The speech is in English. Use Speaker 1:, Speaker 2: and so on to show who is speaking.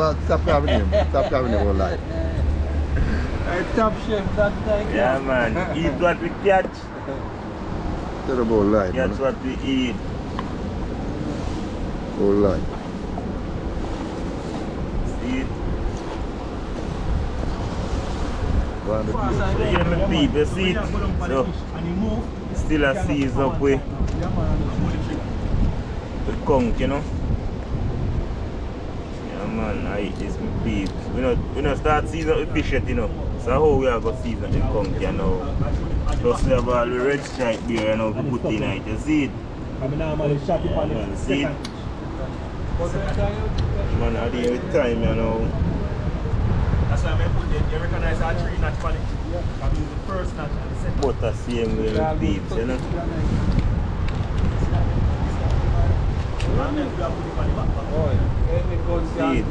Speaker 1: Well, stop having him. Stop having him all life.
Speaker 2: Top chef that like
Speaker 3: yeah, man. Eat what we catch.
Speaker 1: Terrible life.
Speaker 3: That's what we eat.
Speaker 1: All life.
Speaker 3: See it?
Speaker 1: One
Speaker 3: So here my people, see it? So, still a season up with conch, you know? Yeah, man, I eat this, my peeps. We not start season with fish yet, you know? So how we are going to season the conch, you know? Just we have all the red stripe beer, you know, to put in it. You see it?
Speaker 2: I mean, I'm going to shot it on the
Speaker 3: See it? Man, I deal with time, you know.
Speaker 2: That's why I put it. You recognize our tree notch quality. I mean, the first notch and the second.
Speaker 3: But the same way with peeps, you know? See it?